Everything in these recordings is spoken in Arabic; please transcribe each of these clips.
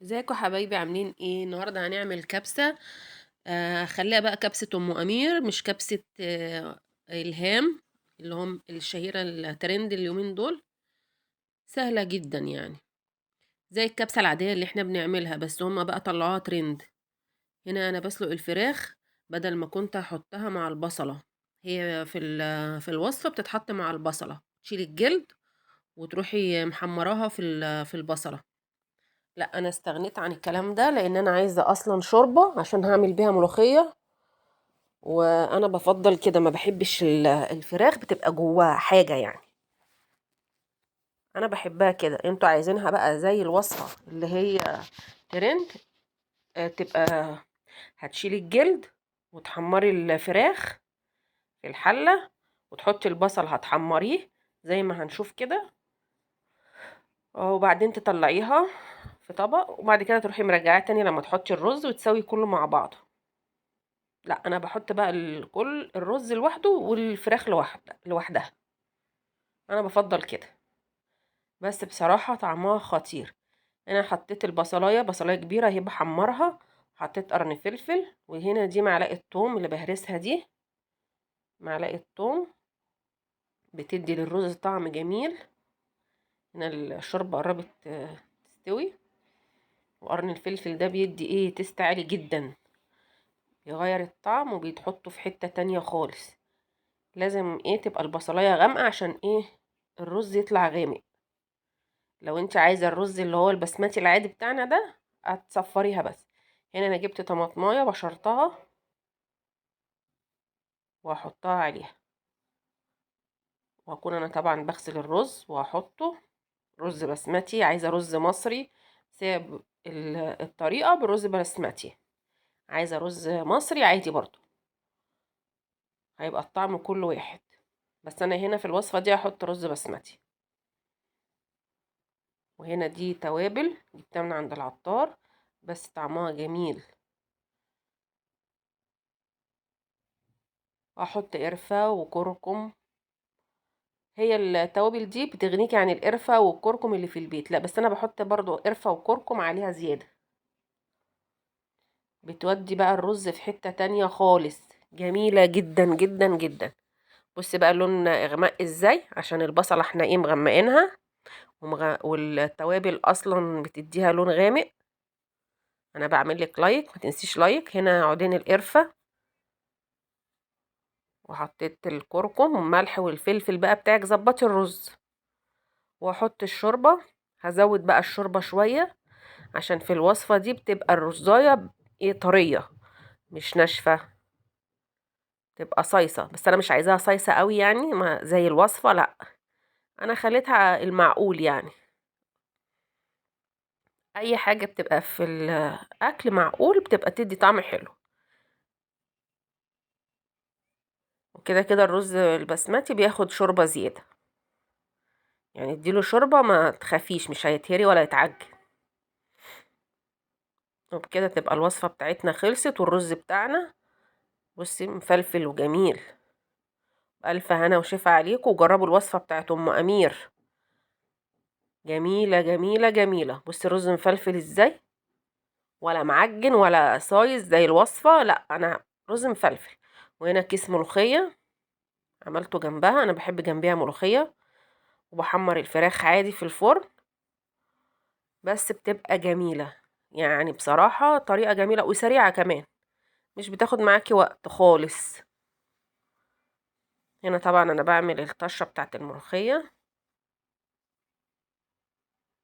ازيكم حبايبي عاملين ايه؟ النهارده هنعمل كبسه. خليها بقى كبسه ام امير، مش كبسه الهام اللي هم الشهيره الترند اليومين دول. سهله جدا يعني، زي الكبسه العاديه اللي احنا بنعملها، بس هم بقى طلعوها ترند. هنا انا بسلق الفراخ بدل ما كنت احطها مع البصله. هي في الوصفه بتتحط مع البصله، تشيلي الجلد وتروحي محمراها في البصله. لا، انا استغنيت عن الكلام ده لان انا عايزه اصلا شوربه عشان هعمل بيها ملوخيه. وانا بفضل كده، ما بحبش الفراخ بتبقى جواها حاجه يعني. انا بحبها كده. انتوا عايزينها بقى زي الوصفه اللي هي ترند، تبقى هتشيلي الجلد وتحمري الفراخ في الحله، وتحطي البصل هتحمريه زي ما هنشوف كده، وبعدين تطلعيها في طبق، وبعد كده تروحي مرجعاه تاني لما تحطي الرز وتسوي كله مع بعضه. لا، انا بحط بقى كل الرز لوحده والفراخ لوحدها. انا بفضل كده، بس بصراحة طعمها خطير. انا حطيت بصلاية كبيرة اهي بحمرها، حطيت قرن فلفل، وهنا دي معلقة توم اللي بهرسها دي. معلقة توم بتدي للرز طعم جميل. هنا الشوربة قربت تستوي، وقرن الفلفل ده بيدي تيست عالي جدا، بيغير الطعم وبيتحطه في حتة تانية خالص. لازم تبقى البصلاية غامقة عشان الرز يطلع غامق. لو انت عايزة الرز اللي هو البسمتي العادي بتاعنا ده، هتصفريها بس. هنا انا جبت طماطمايه بشرتها وهحطها عليها، وهكون انا طبعا بغسل الرز وهحطه. رز بسمتي، عايزة رز مصري سيب الطريقة بالرز بسمتي، عايزة رز مصري عادي برضو، هيبقى الطعم كله واحد. بس انا هنا في الوصفة دي هحط رز بسمتي. وهنا دي توابل جبتها من عند العطار، بس طعمها جميل. واحط قرفة وكركم. هي التوابل دي بتغنيكي عن القرفة والكركم اللي في البيت، لا بس انا بحط برضو قرفة وكركم عليها زيادة، بتودي بقى الرز في حتة تانية خالص، جميلة جدا جدا جدا. بصي بقى اللون اغمق ازاي، عشان البصلة احنا مغمقينها، والتوابل اصلا بتديها لون غامق. انا بعمل لك لايك، ما تنسيش لايك. هنا عودين القرفة، وحطيت الكركم والملح والفلفل بقى بتاعك، ظبطي الرز. واحط الشوربة، هزود بقى الشوربة شوية عشان في الوصفة دي بتبقى الرزاية طرية مش ناشفة، تبقى صيصة. بس انا مش عايزاها صيصة قوي يعني ما زي الوصفة، لا انا خليتها المعقول يعني. اي حاجة بتبقى في الاكل معقول بتبقى تدي طعم حلو. وكده كده الرز البسمتي بياخد شوربة زيادة، يعني اديله شوربة ما تخافيش، مش هيتهري ولا يتعجن. وبكده تبقى الوصفة بتاعتنا خلصت، والرز بتاعنا بصي مفلفل وجميل. ألف هنا وشفا عليكم، وجربوا الوصفة بتاعت أم أمير، جميلة جميلة جميلة. بصي الرز مفلفل ازاي، ولا معجن ولا صايص زي الوصفة، لا أنا رز مفلفل. وهنا كيس ملوخية عملته جنبها، أنا بحب جنبيها ملوخية. وبحمر الفراخ عادي في الفرن، بس بتبقى جميلة يعني. بصراحة طريقة جميلة وسريعة كمان، مش بتاخد معاكي وقت خالص. هنا طبعا أنا بعمل الطشة بتاعت الملوخية.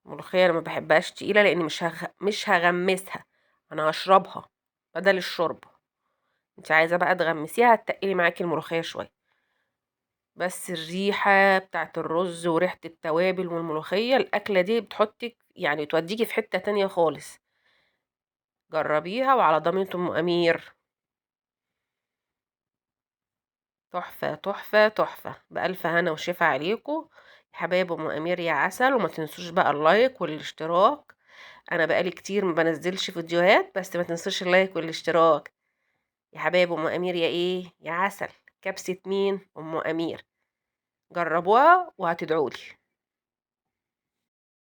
الملوخية انا ما بحبهاش تقيلة، لان مش هغمسها، انا هشربها بدل الشوربة. انت عايزة بقى تغمسيها، هتقلي معاكي الملوخية شوية. بس الريحة بتاعت الرز وريحة التوابل والملوخية، الأكلة دي بتحطك يعني توديكي في حتة تانية خالص. جربيها وعلى ضمانة أم أمير، تحفة تحفة تحفة. بألف هنا وشفا عليكم يا حبايب أم أمير يا عسل. وما تنسوش بقى اللايك والاشتراك. انا بقالي كتير ما بنزلش فيديوهات، بس ما تنسوش اللايك والاشتراك يا حبايب ام امير يا يا عسل. كبسة مين؟ ام امير. جربوها وهتدعولي.